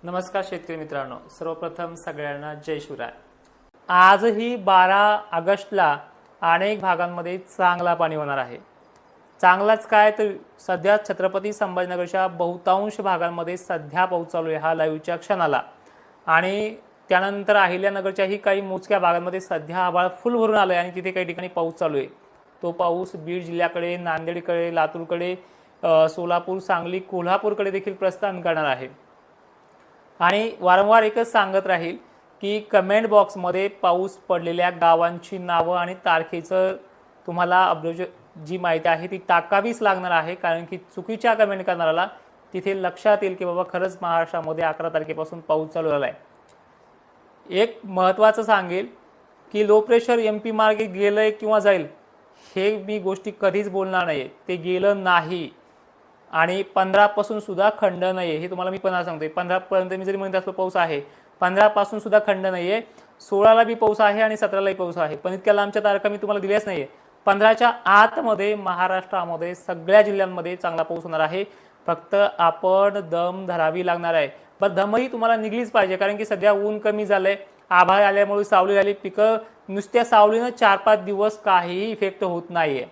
नमस्कार शेतकरी मित्रांनो, सर्वप्रथम सगळ्यांना जय शिवराय। आजही 12 ऑगस्टला अनेक भागांमध्ये चांगला पाणी होणार आहे। चांगलाच काय तर सध्या छत्रपती संभाजीनगरच्या बहुतांश भागांमध्ये सध्या पाऊस चालू आहे हा लाईव्हच्या क्षणाला, आणि त्यानंतर अहिल्यानगरच्याही काही मोजक्या भागांमध्ये सध्या आभाळ फुल भरून आले आणि तिथे काही ठिकाणी पाऊस चालू आहे। तो पाऊस बीड जिल्ह्याकडे, नांदेडकडे, लातूरकडे, सोलापूर, सांगली, कोल्हापूरकडे देखील प्रस्थान करणार आहे। आणि वारंवार एकच सांगत राहील की कमेंट बॉक्समध्ये पाऊस पडलेल्या गावांची नावं आणि तारखेचं तुम्हाला अब्रोज जी माहिती आहे ती टाकावीच लागणार आहे, कारण की चुकीच्या कमेंट करणाऱ्याला तिथे लक्षात येईल की बाबा खरंच महाराष्ट्रामध्ये 11 तारखेपासून पाऊस चालू झाला आहे। एक महत्त्वाचं सांगेल की लो प्रेशर MP मार्गे गेलंय किंवा जाईल हे मी गोष्टी कधीच बोलणार नाही, ते गेलं नाही। आणि 15 पासून सुद्धा खंड नाही हे तुम्हाला मी पुन्हा सांगतोय। 15 पर्यंत मी जरी म्हणत असलो पाऊस आहे, 15 पासून सुद्धा खंड नाहीये, 16 ला बी पाऊस आहे आणि 17 लाही पाऊस आहे, पण इतक्या लांबच्या तारखा मी तुम्हाला दिल्याच नाहीये। 15च्या आतमध्ये महाराष्ट्रामध्ये सगळ्या जिल्ह्यांमध्ये चांगला पाऊस होणार आहे, फक्त आपण दम धरावी लागणार आहे। पण दमही तुम्हाला निघलीच पाहिजे, कारण की सध्या ऊन कमी झालंय, आभाळ आल्यामुळे सावली झाली, पिकं नुसत्या सावलीनं 4-5 दिवस काहीही इफेक्ट होत नाहीये।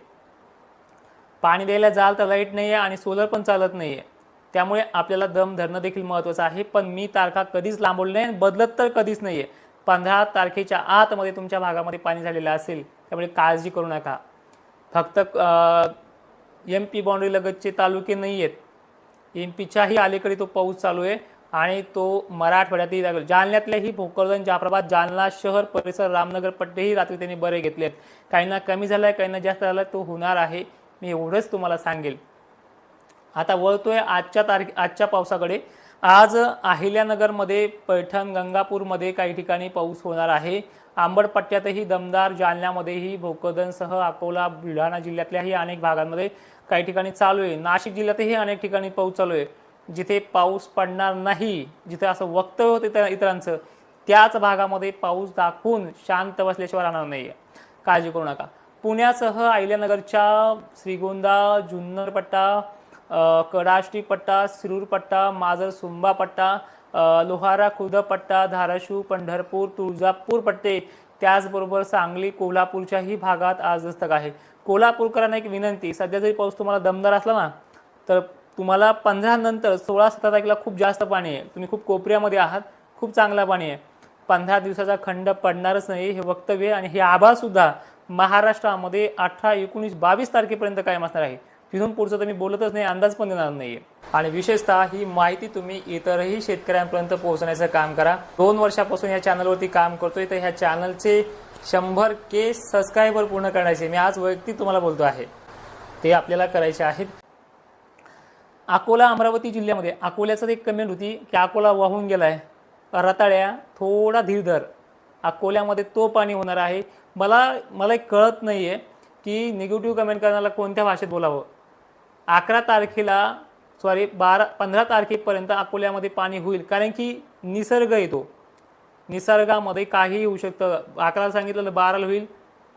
पाणी द्यायला जाल तर लाईट नाही आहे आणि सोलर पण चालत नाही आहे, त्यामुळे आपल्याला दम धरणं देखील महत्त्वाचं आहे। पण मी तारखा कधीच लांबवली नाही, बदलत तर कधीच नाही आहे। 15 तारखेच्या आतमध्ये तुमच्या भागामध्ये पाणी झालेलं असेल, त्यामुळे काळजी करू नका। फक्त MP बाउंड्री लगतचे तालुके नाही आहेत, MPच्याही अलीकडे तो पाऊस चालू आहे आणि तो मराठवाड्यातही लागेल। जालन्यातलेही भोकरदन, जाफराबाद, जालना शहर परिसर, रामनगर पट्टेही रात्री त्यांनी बरे घेतलेत। काहींना कमी झालाय, काहींना जास्त झालाय, तो होणार आहे, मी एवढंच तुम्हाला सांगेल। आता वळतोय आजच्या पावसाकडे। आज अहिल्यानगरमध्ये, पैठण, गंगापूरमध्ये काही ठिकाणी पाऊस होणार आहे। आंबड पट्ट्यातही दमदार, जालन्यामध्येही भोकरदनसह अकोला, बुलढाणा जिल्ह्यातल्याही अनेक भागांमध्ये काही ठिकाणी चालू आहे। नाशिक जिल्ह्यातही अनेक ठिकाणी पाऊस चालू आहे। जिथे पाऊस पडणार नाही, जिथे असं वक्तव्य होतं इतरांचं, त्याच भागामध्ये पाऊस दाखवून शांत बसल्याशिवाय राहणार नाही, काळजी करू नका। पुण्यासह अहिल्यानगरच्या श्रीगोंदा, जुन्नर पट्टा, कडाष्टी पट्टा, शिरूर पट्टा, माजर सुंबा पट्टा, लोहारा खुर्द पट्टा, धाराशिव, पंढरपूर, तुळजापूर पट्टे, त्याचबरोबर सांगली, कोल्हापूरच्याही भागात आज दस्तक आहे। कोल्हापूरकरांना एक विनंती, सध्या जरी पाऊस तुम्हाला दमदार असला ना, तर तुम्हाला 15 नंतर 16-17 तारखेला खूप जास्त पाणी आहे, तुम्ही खूप कोपऱ्यामध्ये आहात, खूप चांगला पाणी आहे। 15 दिवसाचा खंड पडणारच नाही हे वक्तव्य, आणि हे आभाळ सुद्धा महाराष्ट्रामध्ये 18, 19, 22 तारखेपर्यंत कायम असणार आहे। तिथून पुढचं तर मी बोलतच नाही, अंदाज पण देणार नाहीये। आणि विशेषतः ही माहिती तुम्ही इतरही शेतकऱ्यांपर्यंत पोहोचण्याचं काम करा। 2 वर्षापासून या चॅनलवरती काम करतोय, तर ह्या चॅनलचे 100K सबस्क्रायबर पूर्ण करायचे मी आज वैयक्तिक तुम्हाला बोलतो आहे, ते आपल्याला करायचे आहेत। अकोला, अमरावती जिल्ह्यामध्ये अकोल्याचं एक कमेंट होती की अकोला वाहून गेलाय, रताळ्या थोडा धीर धर, अकोल्यामध्ये तो पाणी होणार आहे। मला एक कळत नाहीये की निगेटिव्ह कमेंट करण्याला कोणत्या भाषेत बोलावं। 11 तारखेला 15 तारखेपर्यंत अकोल्यामध्ये पाणी होईल, कारण की निसर्ग येतो, निसर्गामध्ये काहीही होऊ शकतं। 11 सांगितलं 12 होईल,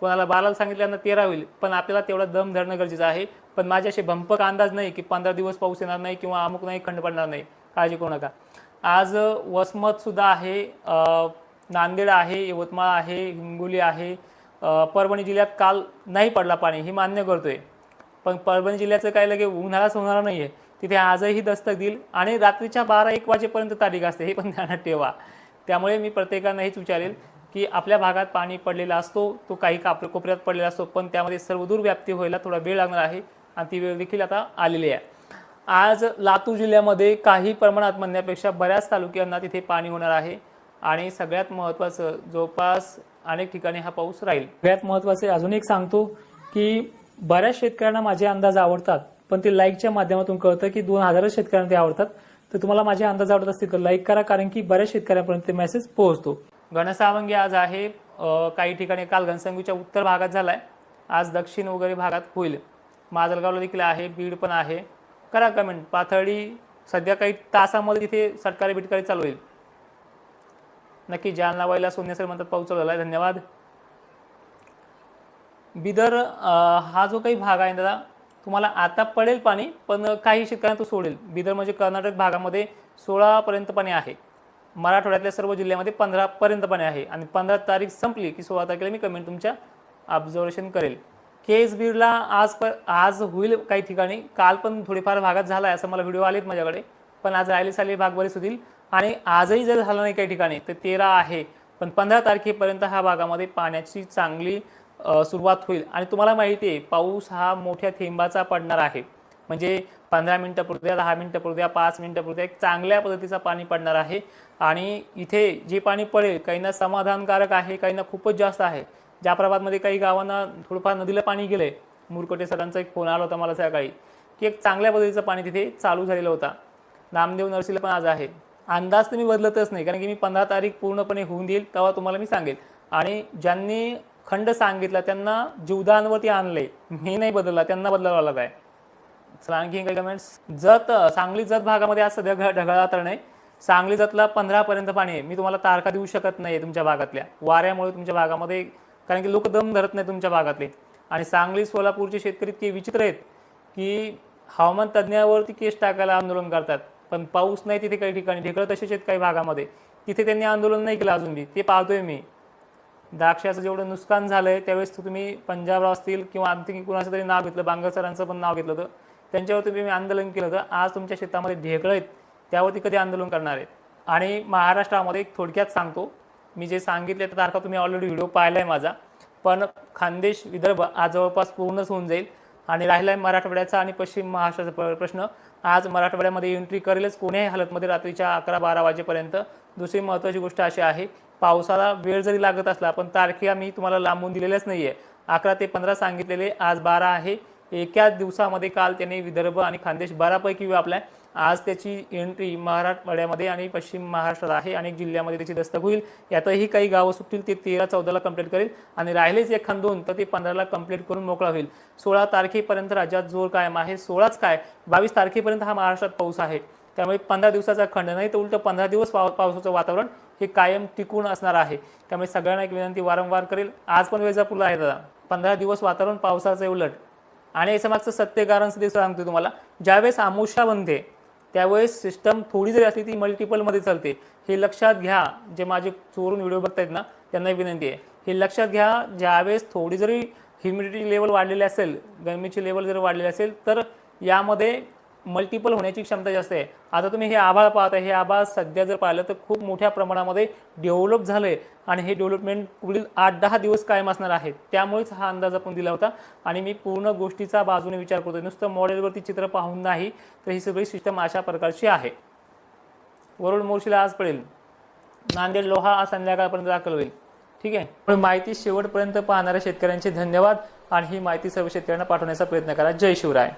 कोणाला 12 सांगितल्यानं 13 होईल, पण आपल्याला तेवढा दम धरणं गरजेचं आहे। पण माझे असे भंपक अंदाज नाही की 15 दिवस पाऊस येणार नाही किंवा अमुक नाही, खंड पडणार नाही, काळजी करू नका। आज वसमत सुद्धा आहे, नांदेड आहे, यवतमाळ आहे, हिंगोली आहे, परभणी जिल्ह्यात काल नाही पडला पाणी, हे मान्य करतोय, पण परभणी जिल्ह्याचं काय लगे उन्हाळाच होणार नाहीये, तिथे आजही दस्तक देईल आणि रात्रीच्या 12-1 वाजेपर्यंत तारीख असते, हे पण ध्यानात ठेवा। त्यामुळे मी प्रत्येकांना हेच विचारेल की आपल्या भागात पाणी पडलेला असतो, तो काही कोपऱ्यात पडलेला असतो, पण त्यामध्ये सर्वदूर व्याप्ती व्हायला थोडा वेळ लागणार आहे आणि ती वेळ देखील आता आलेली आहे। आज लातूर जिल्ह्यामध्ये काही प्रमाणात म्हणण्यापेक्षा बऱ्याच तालुक्यांना तिथे पाणी होणार आहे, आणि सगळ्यात महत्त्वाचं जवळपास अनेक ठिकाणी हा पाऊस राहील। सगळ्यात महत्त्वाचे अजून एक सांगतो की बऱ्याच शेतकऱ्यांना माझे अंदाज आवडतात, पण ते लाईकच्या माध्यमातून कळतं की 2000 शेतकऱ्यांना ते आवडतात। तर तुम्हाला माझे अंदाज आवडत असतील तर लाईक करा, कारण की बऱ्याच शेतकऱ्यांपर्यंत ते मेसेज पोहोचतो। घनसावंगी आज आहे, काही ठिकाणी काल घनसावंगीच्या उत्तर भागात झालाय, आज दक्षिण वगैरे भागात होईल। माजलगावला देखील आहे, बीड पण आहे, करा कमेंट। पाथर्डी सध्या काही तासामध्ये तिथे सटकारी बिटकारी चालू होईल, नक्की। जालना, वाईला, सोन्यासर म्हणतात पाऊस चालू झालाय, धन्यवाद। बिदर हा जो काही भाग आहे दादा, तुम्हाला आता पडेल पाणी, पण काही शेतकऱ्यांना तो सोडेल. बिदर म्हणजे कर्नाटक भागामध्ये 16 पर्यंत पाणी आहे. मराठवाड्यातल्या सर्व जिल्ह्यामध्ये 15 पर्यंत पाणी आहे आणि 15 तारीख संपली की 16 तारखेला मी कमेंट तुमच्या ऑब्झर्वेशन करेल. केस बीडला आज होईल काही ठिकाणी. काल पण थोडीफार भागात झाला आहे असं मला व्हिडिओ आलेत माझ्याकडे, पण आज राहिलेले भाग बरेच होतील. आणि आजही जर झालं नाही काही ठिकाणी तर 13 आहे, पण 15 तारखेपर्यंत ह्या भागामध्ये पाण्याची चांगली सुरुवात होईल. आणि तुम्हाला माहिती आहे पाऊस हा मोठ्या थेंबाचा पडणार आहे. म्हणजे 15 मिनिटं पुरत्या, 10 मिनिटं पुरत्या, 5 मिनिटं पुरत्या एक चांगल्या पद्धतीचा पाणी पडणार आहे. आणि इथे जे पाणी पडेल काहींना समाधानकारक आहे, काहींना खूपच जास्त आहे. जाफराबादमध्ये काही गावांना थोडंफार नदीला पाणी गेलंय. मुरकोटे सरांचा एक फोन आला होता मला सकाळी की एक चांगल्या पद्धतीचं पाणी तिथे चालू झालेलं होता. नामदेव नरसीला पण आज आहे. अंदाज तर मी बदलतच नाही, कारण की मी 15 तारीख पूर्णपणे होऊन देईल तेव्हा तुम्हाला मी सांगेल. आणि ज्यांनी खंड सांगितला त्यांना जीवदानवरती आणले, मी नाही बदलला, त्यांना बदलावा लागला आहे. चला आणखी काही कमेंट्स. सांगली जत भागामध्ये आज सध्या ढगाळ वातावरण आहे. सांगली जतला 15 पर्यंत पाणी आहे. मी तुम्हाला तारखा देऊ शकत नाही तुमच्या भागातल्या वाऱ्यामुळे तुमच्या भागामध्ये, कारण की लोक दम धरत नाही तुमच्या भागातले. आणि सांगली सोलापूरचे शेतकरी इतके विचित्र आहेत की हवामान तज्ज्ञावरती केस टाकायला आंदोलन करतात, पण पाऊस नाही तिथे काही ठिकाणी. ढेकळं तसेच आहेत काही भागामध्ये, तिथे त्यांनी आंदोलन नाही केलं अजून बी. ते पाहतोय मी. द्राक्षाचं जेवढं नुकसान झालंय त्यावेळेस तुम्ही पंजाबराव असतील किंवा आणखी कुणाचं तरी नाव घेतलं, बांगर सरांचं पण नाव घेतलं होतं, त्यांच्यावर तुम्ही आंदोलन केलं होतं. आज तुमच्या शेतामध्ये ढेकळं आहेत, त्यावरती कधी आंदोलन करणार आहेत? आणि महाराष्ट्रामध्ये थोडक्यात सांगतो, मी जे सांगितले त्या तारखा तुम्ही ऑलरेडी व्हिडिओ पाहिला आहे माझा, पण खानदेश विदर्भ आज जवळपास पूर्णच होऊन जाईल. आणि राहिला आहे मराठवाड्याचा आणि पश्चिम महाराष्ट्राचा प्रश्न. आज मराठवाड्यामध्ये एंट्री करेलच कोण्याही हालतमध्ये रात्रीच्या 11-12 वाजेपर्यंत. दुसरी महत्त्वाची गोष्ट अशी आहे, पावसाला वेळ जरी लागत असला पण तारखा मी तुम्हाला लांबून दिलेल्याच नाही आहे. 11 ते 15 सांगितलेले, आज 12 आहे. एकाच दिवसामध्ये काल त्याने विदर्भ आणि खानदेश बऱ्यापैकी व्यापलाय. आज त्याची एंट्री मराठवाड्यामध्ये आणि पश्चिम महाराष्ट्रात आहे. अनेक जिल्ह्यामध्ये त्याची दस्तक होईल. यातही काही गावं सुटतील, ते 13-14ला कंप्लीट करेल आणि राहिलेच 1-2 तर ते 15ला कंप्लीट करून मोकळा होईल. 16 तारखेपर्यंत राज्यात जोर कायम आहे. 16च काय 22 तारखेपर्यंत हा महाराष्ट्रात पाऊस आहे. त्यामुळे 15 दिवसाचा खंड नाही तर उलट 15 दिवस पावसाचं वातावरण हे कायम टिकून असणार आहे. त्यामुळे सगळ्यांना एक विनंती वारंवार करेल, आज पण वेळापूर्ला आहे दादा, 15 दिवस वातावरण पावसाचं उलट. आणि याचं मागचं सत्य कारण सांगतो तुम्हाला. ज्यावेळेस अमावस्या बनते त्यावेळेस सिस्टम थोडी जरी असली ती मल्टिपलमध्ये चालते. हे लक्षात घ्या. जे माझे चोरून व्हिडिओ बघतायत ना त्यांना एक विनंती आहे, हे लक्षात घ्या. ज्यावेळेस थोडी जरी ह्युमिडिटी लेवल वाढलेली असेल, गरमीची लेवल जर वाढलेली असेल तर यामध्ये मल्टिपल होण्याची क्षमता जास्त आहे. आता तुम्ही हे आभाळ पाहता, हे आभाळ सध्या जर पाहिलं तर खूप मोठ्या प्रमाणामध्ये डेव्हलप झालंय आणि हे डेव्हलपमेंट पुढील 8-10 दिवस कायम असणार आहे. त्यामुळेच हा अंदाज आपण दिला होता. आणि मी पूर्ण गोष्टीचा बाजूने विचार करतोय, नुसतं मॉडेलवरती चित्र पाहून नाही. तर ही सगळी सिस्टम अशा प्रकारची आहे. वरुड मोर्शीला आज पडेल. नांदेड लोहा आज संध्याकाळपर्यंत दाखल होईल. ठीक आहे. पण माहिती शेवटपर्यंत पाहणाऱ्या शेतकऱ्यांचे धन्यवाद. आणि ही माहिती सर्व शेतकऱ्यांना पाठवण्याचा प्रयत्न करा. जय शिवराय.